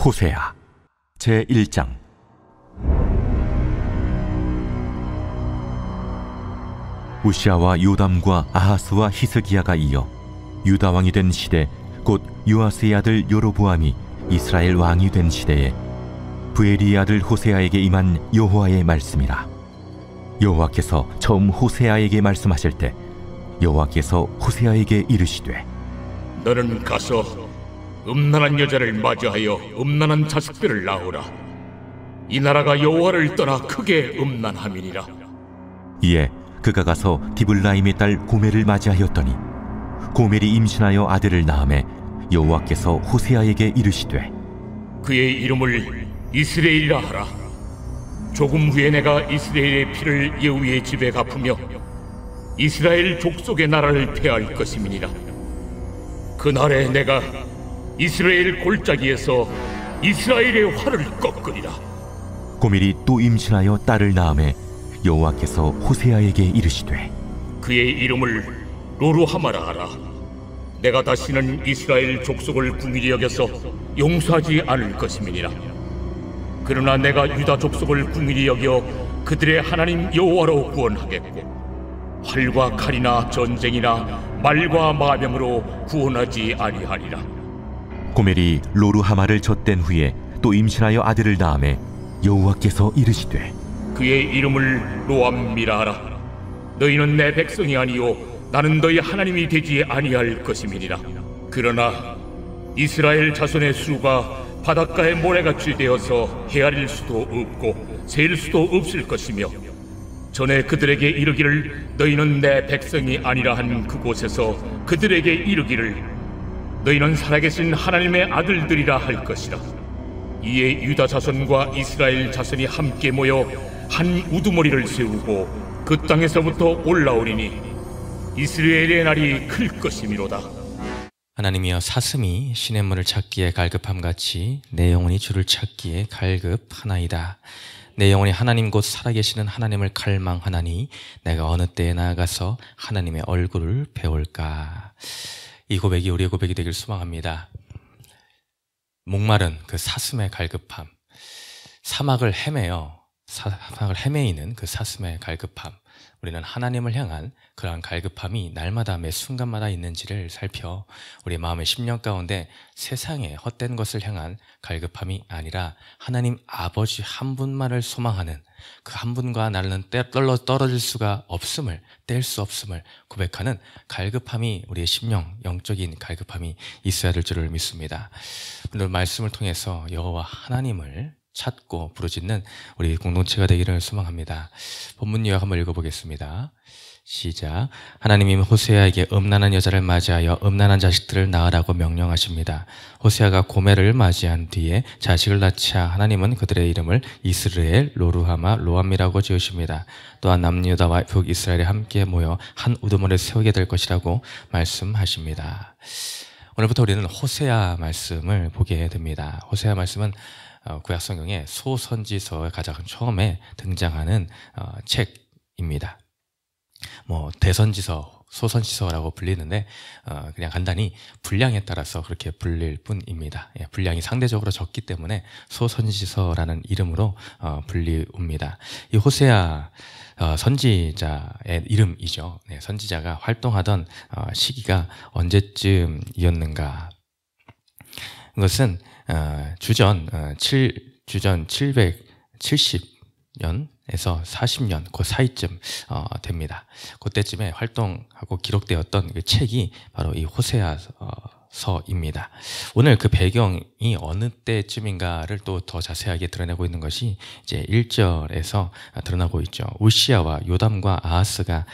호세아 제1장. 우시아와 요담과 아하스와 히스기야가 이어 유다 왕이 된 시대, 곧 요아스의 아들 여로보암이 이스라엘 왕이 된 시대에 부엘리의 아들 호세아에게 임한 여호와의 말씀이라. 여호와께서 처음 호세아에게 말씀하실 때 여호와께서 호세아에게 이르시되, 너는 가서 음란한 여자를 맞이하여 음란한 자식들을 낳으라. 이 나라가 여호와를 떠나 크게 음란함이니라. 이에 그가 가서 디블라임의 딸 고멜을 맞이하였더니 고멜이 임신하여 아들을 낳음에 여호와께서 호세아에게 이르시되, 그의 이름을 이스라엘이라 하라. 조금 후에 내가 이스라엘의 피를 예후의 집에 갚으며 이스라엘 족속의 나라를 폐할 것임이니라. 그날에 내가 이스라엘 골짜기에서 이스라엘의 활을 꺾으리라. 고멜이 또 임신하여 딸을 낳음에 여호와께서 호세아에게 이르시되, 그의 이름을 로루하마라 하라. 내가 다시는 이스라엘 족속을 궁일히 여겨서 용서하지 않을 것임이니라. 그러나 내가 유다 족속을 궁일히 여겨 그들의 하나님 여호와로 구원하겠고 활과 칼이나 전쟁이나 말과 마병으로 구원하지 아니하리라. 고멜이 로루하마를 젖댄 후에 또 임신하여 아들을 낳음에 여호와께서 이르시되, 그의 이름을 로암미라 하라. 너희는 내 백성이 아니요 나는 너희 하나님이 되지 아니할 것임이니라. 그러나 이스라엘 자손의 수가 바닷가의 모래같이 되어서 헤아릴 수도 없고 셀 수도 없을 것이며, 전에 그들에게 이르기를 너희는 내 백성이 아니라 한 그곳에서 그들에게 이르기를 너희는 살아계신 하나님의 아들들이라 할 것이라. 이에 유다 자손과 이스라엘 자손이 함께 모여 한 우두머리를 세우고 그 땅에서부터 올라오리니 이스라엘의 날이 클 것이미로다. 하나님이여, 사슴이 시냇물을 찾기에 갈급함같이 내 영혼이 주를 찾기에 갈급하나이다. 내 영혼이 하나님 곧 살아계시는 하나님을 갈망하나니 내가 어느 때에 나아가서 하나님의 얼굴을 배울까. 이 고백이 우리의 고백이 되길 소망합니다. 목마른 그 사슴의 갈급함, 사막을 헤매이는 그 사슴의 갈급함, 우리는 하나님을 향한 그러한 갈급함이 날마다 매 순간마다 있는지를 살펴 우리 마음의 심령 가운데 세상의 헛된 것을 향한 갈급함이 아니라 하나님 아버지 한 분만을 소망하는 그 한 분과 나는 떨어질 수가 없음을, 뗄 수 없음을 고백하는 갈급함이 우리의 심령, 영적인 갈급함이 있어야 될 줄을 믿습니다. 오늘 말씀을 통해서 여호와 하나님을 찾고 부르짖는 우리 공동체가 되기를 소망합니다. 본문 요약 한번 읽어보겠습니다. 시작. 하나님이 호세아에게 음란한 여자를 맞이하여 음란한 자식들을 낳으라고 명령하십니다. 호세아가 고멜을 맞이한 뒤에 자식을 낳자 하나님은 그들의 이름을 이스라엘, 로루하마, 로암이라고 지으십니다. 또한 남유다와 북이스라엘이 함께 모여 한 우두머리를 세우게 될 것이라고 말씀하십니다. 오늘부터 우리는 호세아 말씀을 보게 됩니다. 호세아 말씀은 구약성경의 소선지서에 가장 처음에 등장하는 책입니다. 대선지서, 소선지서라고 불리는데 그냥 간단히 분량에 따라서 그렇게 불릴 뿐입니다. 분량이 상대적으로 적기 때문에 소선지서라는 이름으로 불리웁니다. 이 호세아 선지자의 이름이죠. 선지자가 활동하던 시기가 언제쯤이었는가? 이것은 주전 770년에서 40년 그 사이쯤 됩니다. 그때쯤에 활동하고 기록되었던 그 책이 바로 이 호세아서입니다. 오늘 그 배경이 어느 때쯤인가를 또 더 자세하게 드러내고 있는 것이 이제 1절에서 드러나고 있죠. 우시아와 요담과 아하스와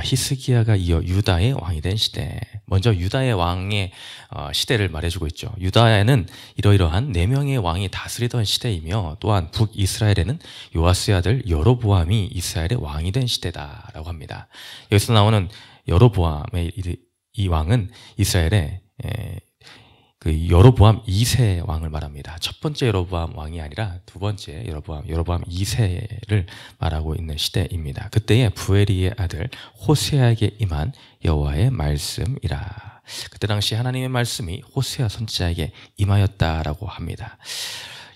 히스기야가 이어 유다의 왕이 된 시대. 먼저 유다의 왕의 시대를 말해주고 있죠. 유다에는 이러이러한 4명의 왕이 다스리던 시대이며, 또한 북이스라엘에는 요아스의 아들 여로보암이 이스라엘의 왕이 된 시대다라고 합니다. 여기서 나오는 여로보암의 이 왕은 이스라엘의 그 여로보암 2세 왕을 말합니다. 첫 번째 여로보암 왕이 아니라 두 번째 여로보암 2세를 말하고 있는 시대입니다. 그때에 부엘리의 아들 호세아에게 임한 여호와의 말씀이라. 그때 당시 하나님의 말씀이 호세아 선지자에게 임하였다라고 합니다.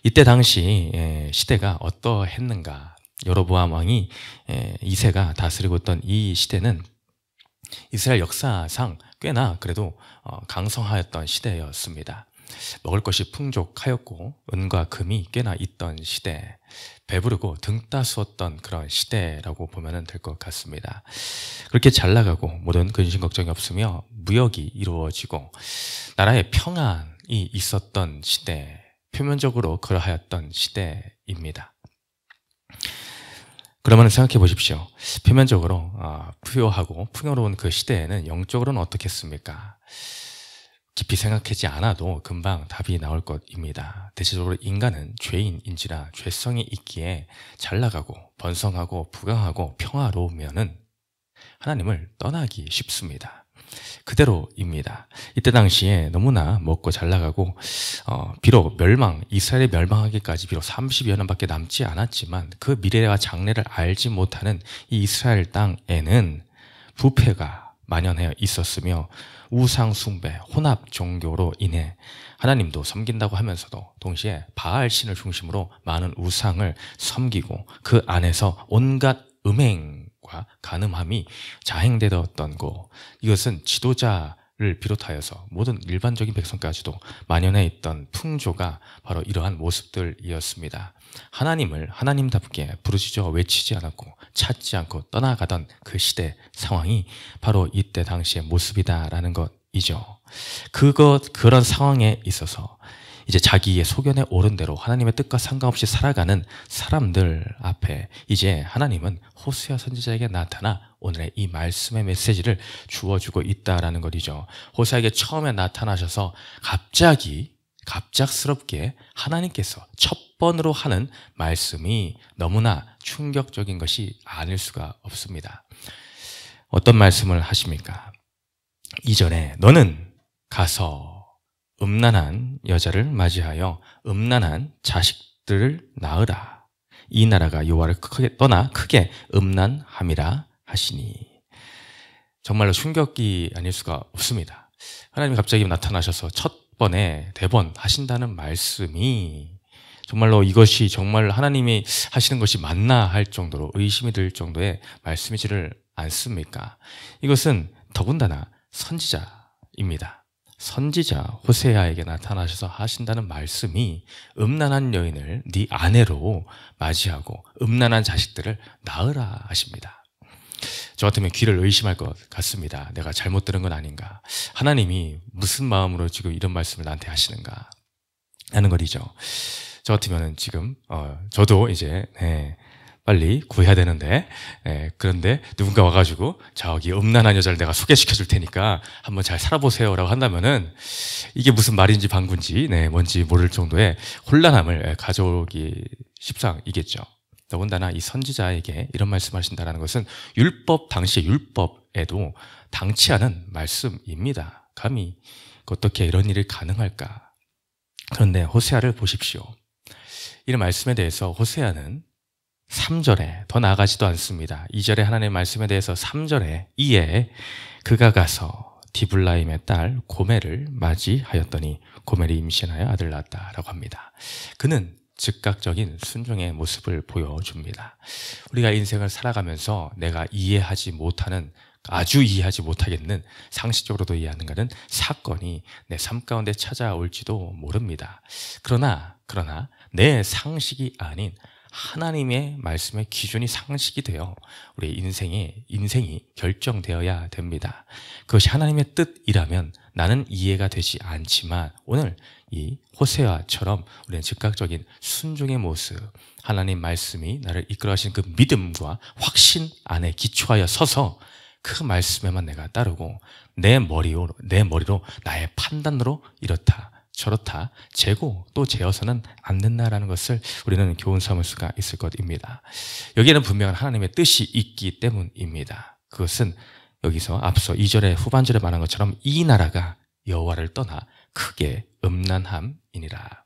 이때 당시 시대가 어떠했는가? 여로보암 왕이 2세가 다스리고 있던 이 시대는 이스라엘 역사상 꽤나 그래도 강성하였던 시대였습니다. 먹을 것이 풍족하였고 은과 금이 꽤나 있던 시대, 배부르고 등 따스웠던 그런 시대라고 보면 될 것 같습니다. 그렇게 잘 나가고 모든 근심 걱정이 없으며 무역이 이루어지고 나라에 평안이 있었던 시대, 표면적으로 그러하였던 시대입니다. 그러면 생각해 보십시오. 표면적으로 부유하고 풍요로운 그 시대에는 영적으로는 어떻겠습니까? 깊이 생각하지 않아도 금방 답이 나올 것입니다. 대체적으로 인간은 죄인인지라 죄성이 있기에 잘 나가고 번성하고 부강하고 평화로우면은 하나님을 떠나기 쉽습니다. 그대로입니다. 이때 당시에 너무나 먹고 잘 나가고 비록 이스라엘이 멸망하기까지 비록 30여 년밖에 남지 않았지만 그 미래와 장래를 알지 못하는 이 이스라엘 땅에는 부패가 만연해 있었으며 우상 숭배, 혼합 종교로 인해 하나님도 섬긴다고 하면서도 동시에 바알 신을 중심으로 많은 우상을 섬기고 그 안에서 온갖 음행과 간음함이 자행되었던 것, 이것은 지도자를 비롯하여서 모든 일반적인 백성까지도 만연해 있던 풍조가 바로 이러한 모습들이었습니다. 하나님을 하나님답게 부르짖어 외치지 않았고 찾지 않고 떠나가던 그 시대 상황이 바로 이때 당시의 모습이다라는 것이죠. 그런 상황에 있어서 이제 자기의 소견에 오른 대로 하나님의 뜻과 상관없이 살아가는 사람들 앞에 이제 하나님은 호세아 선지자에게 나타나 오늘의 이 말씀의 메시지를 주어주고 있다라는 것이죠. 호세아에게 처음에 나타나셔서 갑작스럽게 하나님께서 첫 번으로 하는 말씀이 너무나 충격적인 것이 아닐 수가 없습니다. 어떤 말씀을 하십니까? 이전에 너는 가서 음란한 여자를 맞이하여 음란한 자식들을 낳으라. 이 나라가 여호와를 떠나 크게 음란함이라 하시니. 정말로 충격이 아닐 수가 없습니다. 하나님이 갑자기 나타나셔서 첫 번에 대번하신다는 말씀이 정말로 이것이 정말 하나님이 하시는 것이 맞나 할 정도로 의심이 들 정도의 말씀이지를 않습니까? 이것은 더군다나 선지자입니다. 선지자 호세아에게 나타나셔서 하신다는 말씀이 음란한 여인을 네 아내로 맞이하고 음란한 자식들을 낳으라 하십니다. 저 같으면 귀를 의심할 것 같습니다. 내가 잘못 들은 건 아닌가? 하나님이 무슨 마음으로 지금 이런 말씀을 나한테 하시는가? 하는 것이죠. 저 같으면 지금 저도 이제 빨리 구해야 되는데 그런데 누군가 와가지고 저기 음란한 여자를 내가 소개시켜 줄 테니까 한번 잘 살아보세요 라고 한다면은 이게 무슨 말인지 방구인지 뭔지 모를 정도의 혼란함을 가져오기 십상이겠죠. 더군다나 이 선지자에게 이런 말씀하신다는 것은 당시의 율법에도 당치 않은 말씀입니다. 감히 어떻게 이런 일이 가능할까? 그런데 호세아를 보십시오. 이런 말씀에 대해서 호세아는 3절에 더 나아가지도 않습니다. 2절에 하나님의 말씀에 대해서 3절에 이에 그가 가서 디블라임의 딸 고멜을 맞이하였더니 고멜이 임신하여 아들 낳았다라고 합니다. 그는 즉각적인 순종의 모습을 보여줍니다. 우리가 인생을 살아가면서 내가 아주 이해하지 못하겠는, 상식적으로도 이해하는 것은 사건이 내 삶 가운데 찾아올지도 모릅니다. 그러나 내 상식이 아닌 하나님의 말씀의 기준이 상식이 되어 우리 인생이 결정되어야 됩니다. 그것이 하나님의 뜻이라면 나는 이해가 되지 않지만 오늘 이 호세아처럼 우리는 즉각적인 순종의 모습, 하나님 말씀이 나를 이끌어가신 그 믿음과 확신 안에 기초하여 서서 그 말씀에만 내가 따르고 내 머리로 나의 판단으로 이렇다 저렇다 재고 또 재어서는 안 된다라는 것을 우리는 교훈 삼을 수가 있을 것입니다. 여기에는 분명한 하나님의 뜻이 있기 때문입니다. 그것은 여기서 앞서 2절의 후반절에 말한 것처럼 이 나라가 여호와를 떠나 크게 음란함이니라.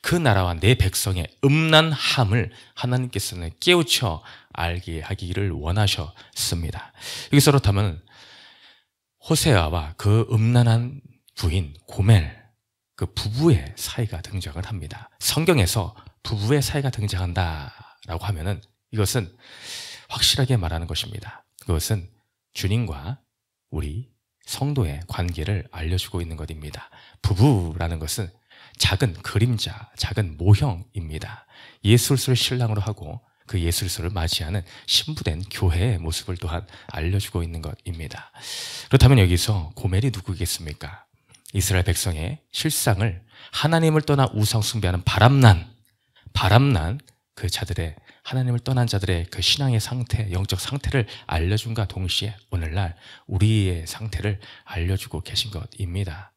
그 나라와 내 백성의 음란함을 하나님께서는 깨우쳐 알게 하기를 원하셨습니다. 여기서 그렇다면 호세아와 그 음란한 부인 고멜, 그 부부의 사이가 등장을 합니다. 성경에서 부부의 사이가 등장한다라고 하면은 이것은 확실하게 말하는 것입니다. 그것은 주님과 우리 성도의 관계를 알려주고 있는 것입니다. 부부라는 것은 작은 그림자, 작은 모형입니다. 예수 그리스도를 신랑으로 하고 그 예수 그리스도를 맞이하는 신부된 교회의 모습을 또한 알려주고 있는 것입니다. 그렇다면 여기서 고멜이 누구겠습니까? 이스라엘 백성의 실상을 하나님을 떠나 우상 숭배하는 바람난 그 자들의, 하나님을 떠난 자들의 그 신앙의 상태, 영적 상태를 알려준과 동시에 오늘날 우리의 상태를 알려주고 계신 것입니다.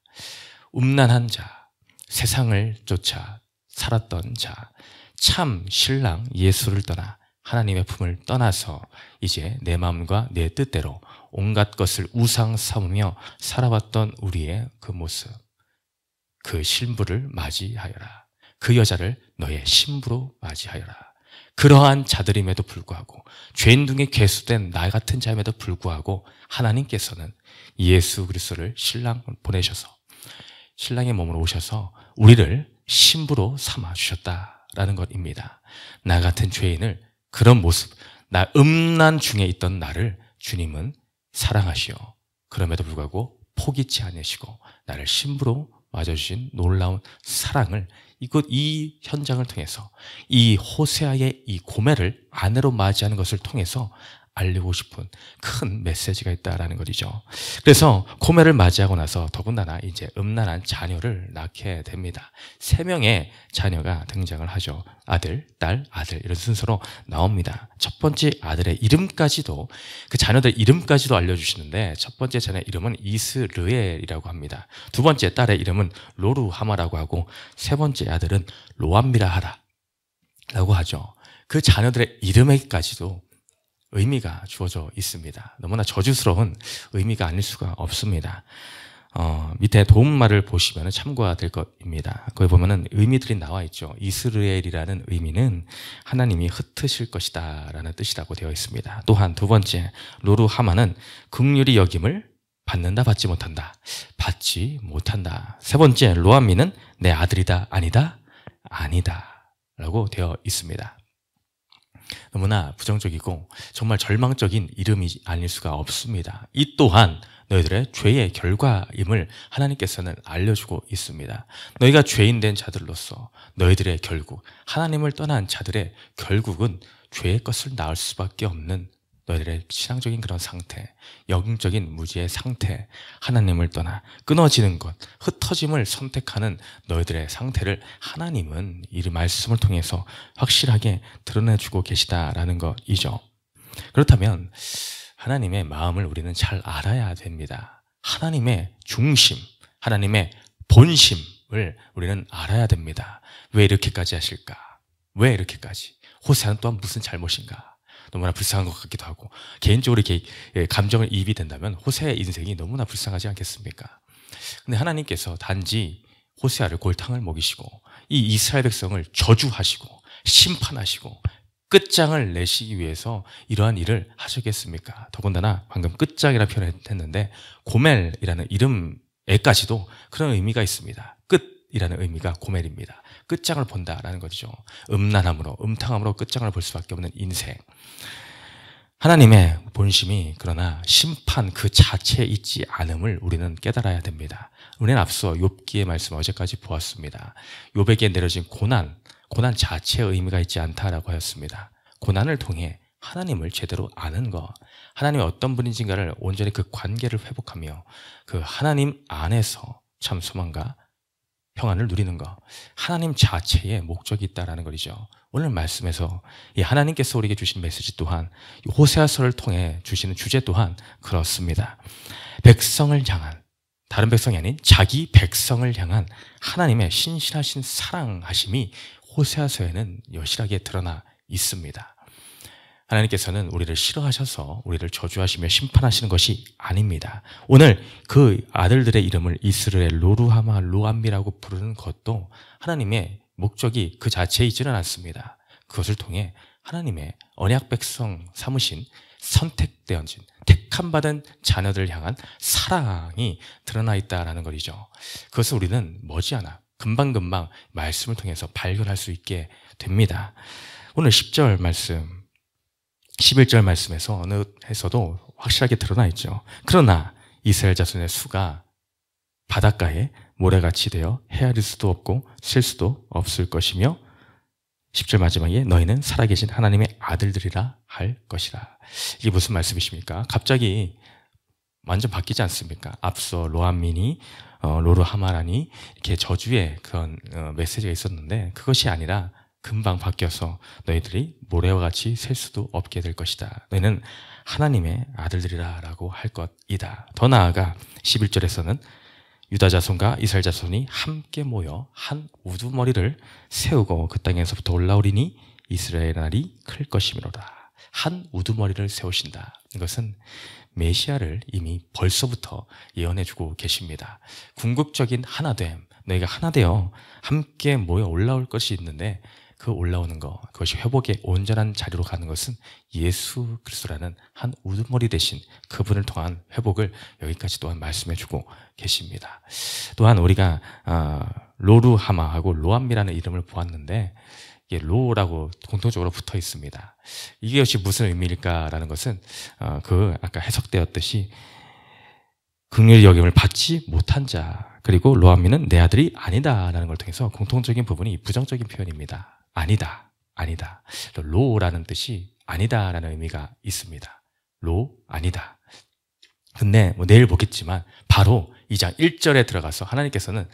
음란한 자, 세상을 쫓아 살았던 자, 참 신랑 예수를 떠나 하나님의 품을 떠나서 이제 내 마음과 내 뜻대로 온갖 것을 우상 삼으며 살아왔던 우리의 그 모습, 그 신부를 맞이하여라. 그 여자를 너의 신부로 맞이하여라. 그러한 자들임에도 불구하고, 죄인 중에 괴수된 나 같은 자임에도 불구하고 하나님께서는 예수 그리스도를 신랑 보내셔서 신랑의 몸으로 오셔서 우리를 신부로 삼아 주셨다라는 것입니다. 나 같은 죄인을, 그런 모습, 나 음란 중에 있던 나를 주님은 사랑하시어 그럼에도 불구하고 포기치 않으시고 나를 신부로 맞아주신 놀라운 사랑을 이 현장을 통해서, 이 호세아의 이 고멜을 아내로 맞이하는 것을 통해서 알리고 싶은 큰 메시지가 있다라는 것이죠. 그래서 고멜을 맞이하고 나서 더군다나 이제 음란한 자녀를 낳게 됩니다. 3명의 자녀가 등장을 하죠. 아들, 딸, 아들, 이런 순서로 나옵니다. 첫 번째 아들의 이름까지도, 그 자녀들 이름까지도 알려주시는데, 첫 번째 자녀의 이름은 이스르엘이라고 합니다. 두 번째 딸의 이름은 로루하마라고 하고, 세 번째 아들은 로암미라하라 라고 하죠. 그 자녀들의 이름에까지도 의미가 주어져 있습니다. 너무나 저주스러운 의미가 아닐 수가 없습니다. 밑에 도움말을 보시면 참고가 될 것입니다. 거기 보면은 의미들이 나와 있죠. 이스라엘이라는 의미는 하나님이 흩으실 것이다 라는 뜻이라고 되어 있습니다. 또한 두 번째 로루하마는 긍휼히 여김을 받는다, 받지 못한다, 받지 못한다. 세 번째 로암미는 내 아들이다, 아니다, 아니다 라고 되어 있습니다. 너무나 부정적이고 정말 절망적인 이름이 아닐 수가 없습니다. 이 또한 너희들의 죄의 결과임을 하나님께서는 알려주고 있습니다. 너희가 죄인된 자들로서 너희들의 결국, 하나님을 떠난 자들의 결국은 죄의 것을 낳을 수밖에 없는 너희들의 신앙적인 그런 상태, 영적인 무지의 상태, 하나님을 떠나 끊어지는 것, 흩어짐을 선택하는 너희들의 상태를 하나님은 이 말씀을 통해서 확실하게 드러내주고 계시다라는 것이죠. 그렇다면 하나님의 마음을 우리는 잘 알아야 됩니다. 하나님의 중심, 하나님의 본심을 우리는 알아야 됩니다. 왜 이렇게까지 하실까? 왜 이렇게까지? 호세아는 또한 무슨 잘못인가? 너무나 불쌍한 것 같기도 하고, 개인적으로 이렇게 감정을 이입이 된다면 호세아의 인생이 너무나 불쌍하지 않겠습니까? 근데 하나님께서 단지 호세아를 골탕을 먹이시고 이 이스라엘 백성을 저주하시고 심판하시고 끝장을 내시기 위해서 이러한 일을 하셨겠습니까? 더군다나 방금 끝장이라는 표현을 했는데 고멜이라는 이름에까지도 그런 의미가 있습니다. 끝이라는 의미가 고멜입니다. 끝장을 본다라는 거죠. 음란함으로, 음탕함으로 끝장을 볼 수밖에 없는 인생. 하나님의 본심이 그러나 심판 그 자체에 있지 않음을 우리는 깨달아야 됩니다. 우리는 앞서 욥기의 말씀 어제까지 보았습니다. 욥에게 내려진 고난 자체의 의미가 있지 않다라고 하였습니다. 고난을 통해 하나님을 제대로 아는 것, 하나님이 어떤 분인지를 온전히 그 관계를 회복하며 그 하나님 안에서 참 소망과 평안을 누리는 것, 하나님 자체의 목적이 있다는 것이죠. 오늘 말씀에서 이 하나님께서 우리에게 주신 메시지 또한, 호세아서를 통해 주시는 주제 또한 그렇습니다. 백성을 향한, 다른 백성이 아닌 자기 백성을 향한 하나님의 신실하신 사랑하심이 호세아서에는 여실하게 드러나 있습니다. 하나님께서는 우리를 싫어하셔서 우리를 저주하시며 심판하시는 것이 아닙니다. 오늘 그 아들들의 이름을 이스라엘, 로루하마, 로암미라고 부르는 것도 하나님의 목적이 그 자체에 있지는 않습니다. 그것을 통해 하나님의 언약 백성 삼으신 선택되어진 택함 받은 자녀들을 향한 사랑이 드러나 있다라는 것이죠. 그것을 우리는 머지않아 금방금방 말씀을 통해서 발견할 수 있게 됩니다. 오늘 10절 말씀, 11절 말씀에서도 확실하게 드러나 있죠. 그러나 이스라엘 자손의 수가 바닷가에 모래같이 되어 헤아릴 수도 없고 셀 수도 없을 것이며 10절 마지막에 너희는 살아계신 하나님의 아들들이라 할 것이라. 이게 무슨 말씀이십니까? 갑자기 완전 바뀌지 않습니까? 앞서 로암민이 로르하마라니 이렇게 저주의 그런 메시지가 있었는데 그것이 아니라 금방 바뀌어서 너희들이 모래와 같이 셀 수도 없게 될 것이다. 너희는 하나님의 아들들이라 라고 할 것이다. 더 나아가 11절에서는 유다 자손과 이스라엘 자손이 함께 모여 한 우두머리를 세우고 그 땅에서부터 올라오리니 이스라엘 날이 클 것이미로다. 한 우두머리를 세우신다. 이것은 메시아를 이미 벌써부터 예언해주고 계십니다. 궁극적인 하나됨, 너희가 하나 되어 함께 모여 올라올 것이 있는데 그 올라오는 것, 그것이 회복의 온전한 자리로 가는 것은 예수 그리스도라는 한 우두머리 대신 그분을 통한 회복을 여기까지 또한 말씀해주고 계십니다. 또한 우리가 로르하마하고 로암미라는 이름을 보았는데 이게 로라고 공통적으로 붙어 있습니다. 이것이 무슨 의미일까라는 것은 아까 해석되었듯이 긍휼히 여김을 받지 못한 자, 그리고 로암미는 내 아들이 아니다라는 걸 통해서 공통적인 부분이 부정적인 표현입니다. 아니다. 로라는 뜻이 아니다라는 의미가 있습니다. 아니다. 근데 내일 보겠지만 바로 2장 1절에 들어가서 하나님께서는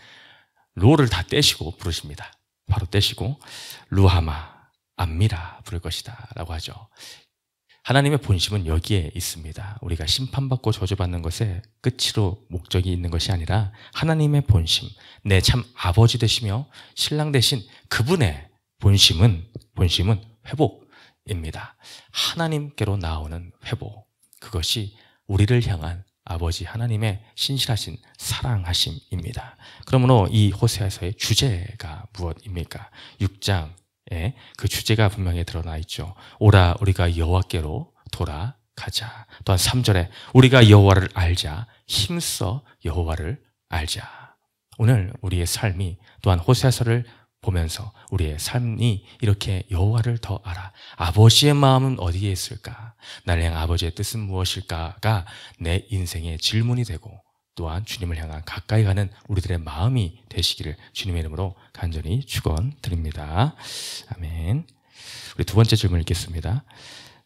로를 다 떼시고 부르십니다. 바로 떼시고 루하마, 암미라 부를 것이다 라고 하죠. 하나님의 본심은 여기에 있습니다. 우리가 심판받고 저주받는 것에 끝으로 목적이 있는 것이 아니라 하나님의 본심, 내 참 아버지 되시며 신랑 되신 그분의 본심은 회복입니다. 하나님께로 나오는 회복, 그것이 우리를 향한 아버지 하나님의 신실하신 사랑하심입니다. 그러므로 이 호세아서의 주제가 무엇입니까? 6장에 그 주제가 분명히 드러나 있죠. 오라 우리가 여호와께로 돌아가자. 또한 3절에 우리가 여호와를 알자. 힘써 여호와를 알자. 오늘 우리의 삶이 또한 호세아서를 보면서 우리의 삶이 이렇게 여호와를 더 알아. 아버지의 마음은 어디에 있을까? 나를 향한 아버지의 뜻은 무엇일까가 내 인생의 질문이 되고 또한 주님을 향한 가까이 가는 우리들의 마음이 되시기를 주님의 이름으로 간절히 축원드립니다. 아멘. 우리 두 번째 질문 읽겠습니다.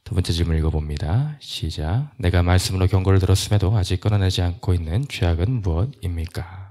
두 번째 질문 읽어봅니다. 시작. 내가 말씀으로 경고를 들었음에도 아직 끊어내지 않고 있는 죄악은 무엇입니까?